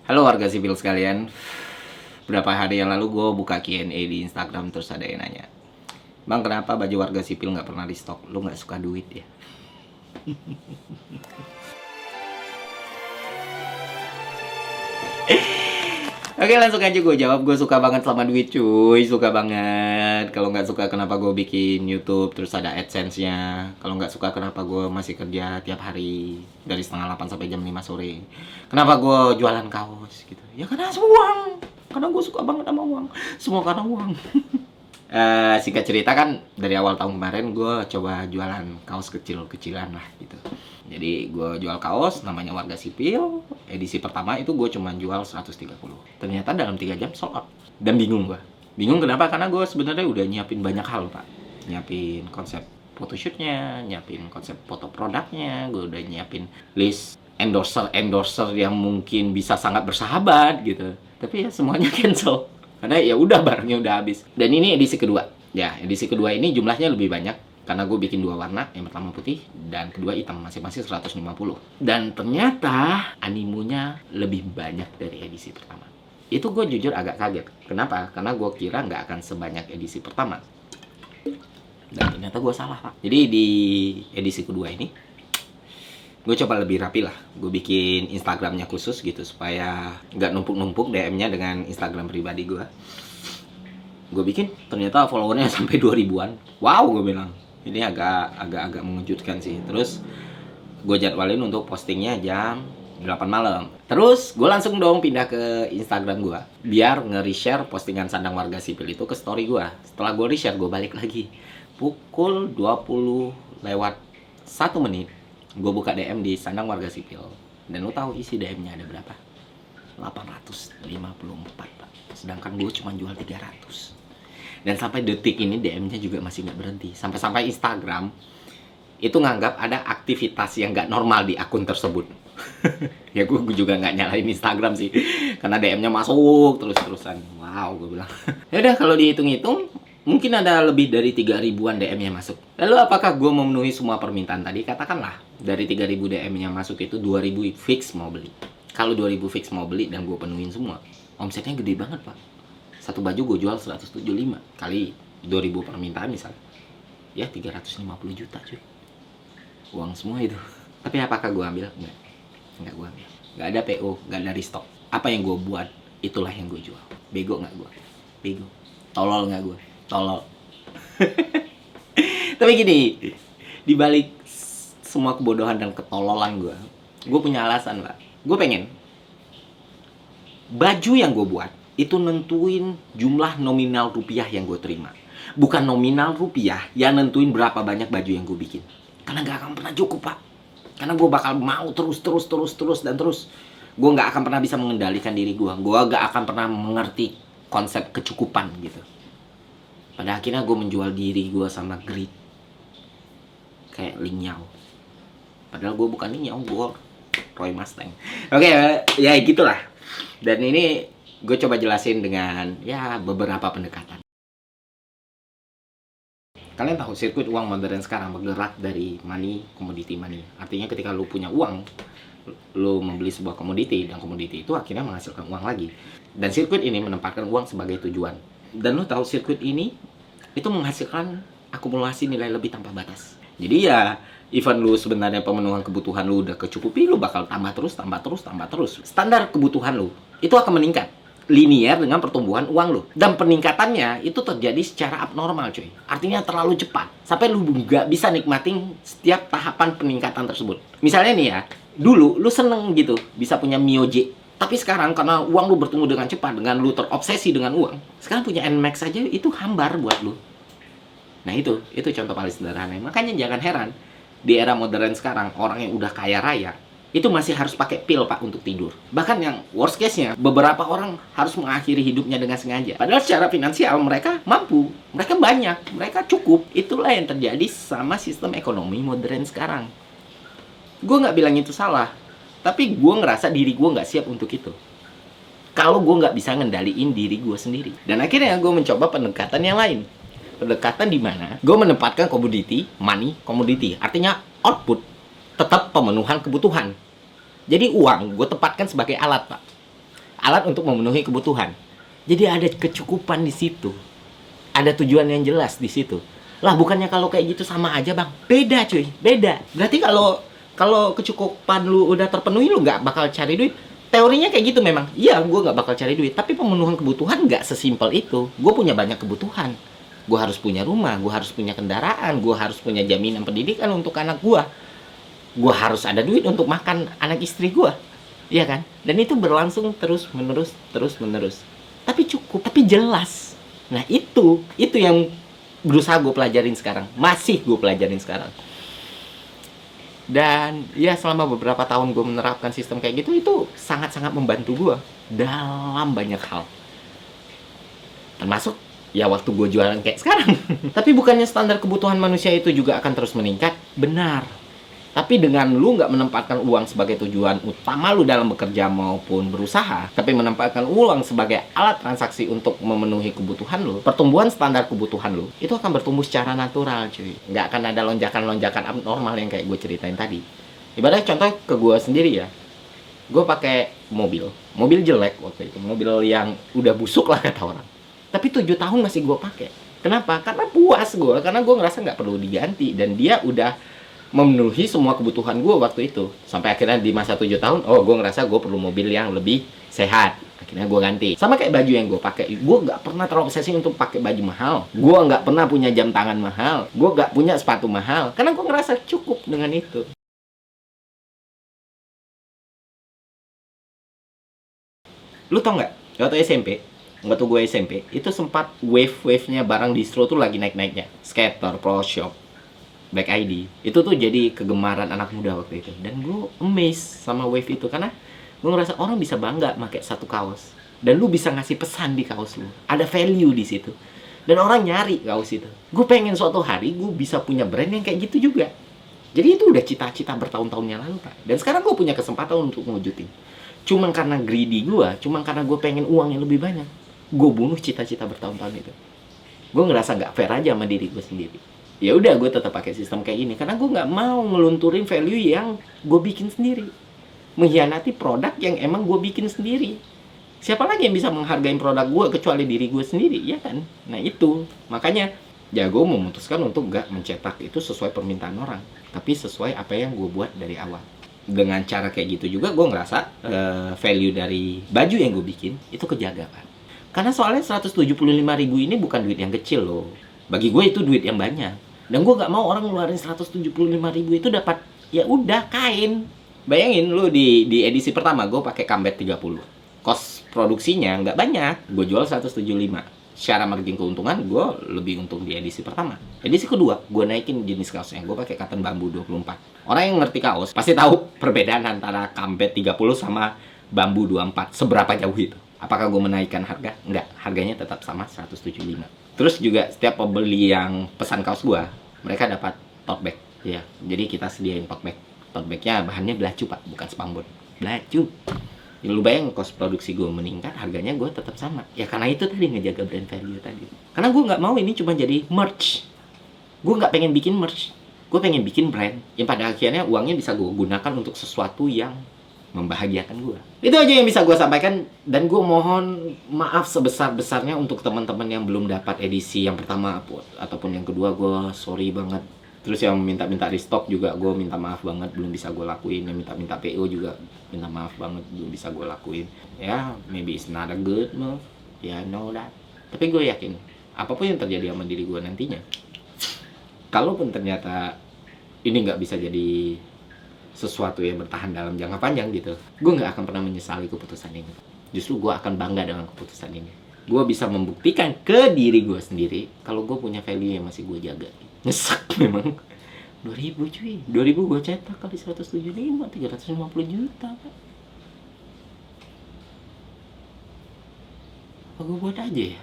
Halo warga sipil sekalian, berapa hari yang lalu gue buka Q&A di Instagram terus ada yang nanya, Bang kenapa baju warga sipil nggak pernah di stok? Lu nggak suka duit ya? Oke langsung aja gue jawab, gue suka banget sama duit cuy, suka banget. Kalau nggak suka kenapa gue bikin YouTube terus ada AdSense-nya. Kalau nggak suka kenapa gue masih kerja tiap hari dari setengah 8 sampai jam 5 sore. Kenapa gue jualan kaos gitu? Ya karena uang, karena gue suka banget sama uang. Semua karena uang. Singkat cerita kan dari awal tahun kemarin gue coba jualan kaos kecil-kecilan lah gitu. Jadi gue jual kaos namanya Warga Sipil. Edisi pertama itu gue cuma jual 130. Ternyata dalam 3 jam sold out. Dan bingung gue. Bingung kenapa? Karena gue sebenarnya udah nyiapin banyak hal pak. Nyiapin konsep photoshootnya, nyiapin konsep foto produknya, gue udah nyiapin list endorser yang mungkin bisa sangat bersahabat gitu. Tapi ya semuanya cancel. Karena ya udah barangnya udah habis. Dan ini edisi kedua. Ya, edisi kedua ini jumlahnya lebih banyak karena gue bikin 2 warna, yang pertama putih dan kedua hitam, masing-masing 150. Dan ternyata animonya lebih banyak dari edisi pertama. Itu gue jujur agak kaget. Kenapa? Karena gue kira nggak akan sebanyak edisi pertama. Dan ternyata gue salah pak. Jadi di edisi kedua ini gue coba lebih rapi lah. Gue bikin Instagramnya khusus gitu supaya nggak numpuk-numpuk DM-nya dengan Instagram pribadi gue. Gue bikin ternyata followernya sampai 2000-an. Wow, gue bilang ini agak mengejutkan sih. Terus gue jadwalin untuk postingnya jam 8 malam. Terus gue langsung dong pindah ke Instagram gue biar nge-reshare postingan Sandang Warga Sipil itu ke story gue. Setelah gue reshare, gue balik lagi pukul 20 lewat 1 menit. Gue buka DM di Sandang Warga Sipil. Dan lo tahu isi DM-nya ada berapa? 854 pak. Sedangkan gue cuma jual 300. Dan sampai detik ini DM-nya juga masih nggak berhenti. Sampai-sampai Instagram itu nganggap ada aktivitas yang nggak normal di akun tersebut. Ya gue juga nggak nyalain Instagram sih. Karena DM-nya masuk terus-terusan. Wow, gue bilang. Ya udah kalau dihitung-hitung mungkin ada lebih dari 3000-an DM yang masuk. Lalu apakah gue memenuhi semua permintaan tadi? Katakanlah dari 3000 DM yang masuk itu 2000 fix mau beli. Kalau 2000 fix mau beli dan gue penuhin semua, omsetnya gede banget pak. Satu baju gue jual 175 kali 2000 permintaan misalnya. Ya 350 juta cuy. Uang semua itu. Tapi apakah gue ambil? Enggak gue ambil. Enggak ada PO, enggak ada restock. Apa yang gue buat, itulah yang gue jual. Bego nggak gue? Bego. Tolol nggak gue? Tolol. Tapi gini, dibalik semua kebodohan dan ketololan gue punya alasan pak. Gue pengen baju yang gue buat itu nentuin jumlah nominal rupiah yang gue terima. Bukan nominal rupiah yang nentuin berapa banyak baju yang gue bikin. Karena gak akan pernah cukup pak. Karena gue bakal mau terus. Gue gak akan pernah bisa mengendalikan diri gue. Gue gak akan pernah mengerti konsep kecukupan gitu. Pada akhirnya gue menjual diri gue sama greed. Kayak Ling Yao. Padahal gue bukan Ling Yao, gue Roy Mustang. Oke, ya gitulah. Dan ini gue coba jelasin dengan ya beberapa pendekatan. Kalian tahu sirkuit uang modern sekarang bergerak dari money, commodity money. Artinya ketika lu punya uang, lu membeli sebuah komoditi dan komoditi itu akhirnya menghasilkan uang lagi. Dan sirkuit ini menempatkan uang sebagai tujuan. Dan lu tahu sirkuit ini itu menghasilkan akumulasi nilai lebih tanpa batas. Jadi ya even lu sebenarnya pemenuhan kebutuhan lu udah kecukupi, lu bakal tambah terus. Standar kebutuhan lu itu akan meningkat linear dengan pertumbuhan uang lu. Dan peningkatannya itu terjadi secara abnormal cuy. Artinya terlalu cepat. Sampai lu nggak bisa nikmatin setiap tahapan peningkatan tersebut. Misalnya nih ya, dulu lu seneng gitu bisa punya Mio J. Tapi sekarang karena uang lu bertumbuh dengan cepat, dengan lu terobsesi dengan uang, sekarang punya Nmax aja itu hambar buat lu. Nah itu contoh paling sederhana. Makanya jangan heran di era modern sekarang orang yang udah kaya raya itu masih harus pakai pil pak untuk tidur. Bahkan yang worst case-nya beberapa orang harus mengakhiri hidupnya dengan sengaja. Padahal secara finansial mereka mampu, mereka banyak, mereka cukup. Itulah yang terjadi sama sistem ekonomi modern sekarang. Gue nggak bilang itu salah, tapi gue ngerasa diri gue nggak siap untuk itu. Kalau gue nggak bisa ngendaliin diri gue sendiri. Dan akhirnya gue mencoba pendekatan yang lain. Pendekatan di mana gue menempatkan komoditi, money, komoditi. Artinya output tetap pemenuhan kebutuhan. Jadi uang gue tempatkan sebagai alat pak. alat untuk memenuhi kebutuhan. Jadi ada kecukupan di situ. Ada tujuan yang jelas di situ. Lah bukannya kalau kayak gitu sama aja bang? Beda cuy, beda. Berarti kalau kecukupan lu udah terpenuhi, lu nggak bakal cari duit. Teorinya kayak gitu memang. Iya, gue nggak bakal cari duit. Tapi pemenuhan kebutuhan nggak sesimpel itu. Gue punya banyak kebutuhan. Gue harus punya rumah, gue harus punya kendaraan, gue harus punya jaminan pendidikan untuk anak gue. Gue harus ada duit untuk makan anak istri gue. Iya kan? Dan itu berlangsung terus menerus. Tapi cukup, tapi jelas. Nah itu yang berusaha gue pelajarin sekarang. Masih gue pelajarin sekarang. Dan ya selama beberapa tahun gue menerapkan sistem kayak gitu, itu sangat-sangat membantu gue dalam banyak hal. Termasuk ya waktu gue jualan kayak sekarang. Tapi bukannya standar kebutuhan manusia itu juga akan terus meningkat? Benar. Tapi dengan lu nggak menempatkan uang sebagai tujuan utama lu dalam bekerja maupun berusaha, tapi menempatkan uang sebagai alat transaksi untuk memenuhi kebutuhan lu, pertumbuhan standar kebutuhan lu, itu akan bertumbuh secara natural cuy. Nggak akan ada lonjakan-lonjakan abnormal yang kayak gue ceritain tadi. Ibaratnya contoh ke gue sendiri ya. Gue pakai mobil jelek waktu itu. Mobil yang udah busuk lah kata orang. Tapi 7 tahun masih gue pakai. Kenapa? Karena puas gue. Karena gue ngerasa nggak perlu diganti. Dan dia udah memenuhi semua kebutuhan gue waktu itu. Sampai akhirnya di masa 7 tahun, oh gue ngerasa gue perlu mobil yang lebih sehat. Akhirnya gue ganti. Sama kayak baju yang gue pakai. Gue nggak pernah terobsesi untuk pakai baju mahal. Gue nggak pernah punya jam tangan mahal. Gue nggak punya sepatu mahal. Karena gue ngerasa cukup dengan itu. Lu tau nggak? Waktu SMP, waktu gue SMP, itu sempat wave-wave-nya barang distro tuh lagi naik-naiknya. Skater, Pro Shop, Black ID. Itu tuh jadi kegemaran anak muda waktu itu. Dan gue amazed sama wave itu. Karena gue ngerasa orang bisa bangga pakai satu kaos. Dan lu bisa ngasih pesan di kaos lu. Ada value di situ. Dan orang nyari kaos itu. Gue pengen suatu hari gue bisa punya brand yang kayak gitu juga. Jadi itu udah cita-cita bertahun-tahun yang lalu, Pak. Dan sekarang gue punya kesempatan untuk ngewujudin. Cuman karena greedy gue, cuman karena gue pengen uang yang lebih banyak, gue bunuh cita-cita bertahun-tahun itu. Gue ngerasa nggak fair aja sama diri gue sendiri. Ya udah, gue tetap pakai sistem kayak gini karena gue nggak mau ngelunturin value yang gue bikin sendiri, mengkhianati produk yang emang gue bikin sendiri. Siapa lagi yang bisa menghargai produk gue kecuali diri gue sendiri, ya kan? Nah itu makanya ya gue memutuskan untuk nggak mencetak itu sesuai permintaan orang, tapi sesuai apa yang gue buat dari awal. Dengan cara kayak gitu juga gue ngerasa value dari baju yang gue bikin itu kejaga, kan? Karena soalnya 175.000 ini bukan duit yang kecil loh. Bagi gue itu duit yang banyak. Dan gue gak mau orang ngeluarin 175.000 itu dapat ya udah kain. Bayangin lu di edisi pertama gue pakai kambet 30. Kos produksinya nggak banyak. Gue jual 175. Secara margin keuntungan gue lebih untung di edisi pertama. Edisi kedua gue naikin jenis kaosnya. Gue pakai cotton bambu 24. Orang yang ngerti kaos pasti tahu perbedaan antara kambet 30 sama bambu 24. Seberapa jauh itu. Apakah gue menaikkan harga? Enggak, harganya tetap sama 175. Terus juga setiap pembeli yang pesan kaos gue, mereka dapat tote bag. Ya, jadi kita sediain tote bag. Tote bagnya bahannya belacu, Pak, bukan spambon. Belacu. Ya, lu bayang kos produksi gue meningkat, harganya gue tetap sama. Ya karena itu tadi, ngejaga brand value tadi. Karena gue nggak mau ini cuma jadi merch. Gue nggak pengen bikin merch. Gue pengen bikin brand yang pada akhirnya uangnya bisa gue gunakan untuk sesuatu yang membahagiakan gue. Itu aja yang bisa gue sampaikan. Dan gue mohon maaf sebesar-besarnya untuk teman-teman yang belum dapat edisi yang pertama ataupun yang kedua. Gue sorry banget. Terus yang minta-minta restock juga gue minta maaf banget, belum bisa gue lakuin. Yang minta-minta PO juga minta maaf banget, belum bisa gue lakuin. Ya, maybe it's not a good move. Ya, know that. Tapi gue yakin, apapun yang terjadi sama diri gue nantinya, kalaupun ternyata ini nggak bisa jadi sesuatu yang bertahan dalam jangka panjang gitu, gue nggak akan pernah menyesali keputusan ini. Justru gue akan bangga dengan keputusan ini. Gue bisa membuktikan ke diri gue sendiri kalau gue punya value yang masih gue jaga. Nyesek memang. 2000 cuy, 2000 gue cetak kali 175, 350 juta, Pak. Apa gue buat aja ya?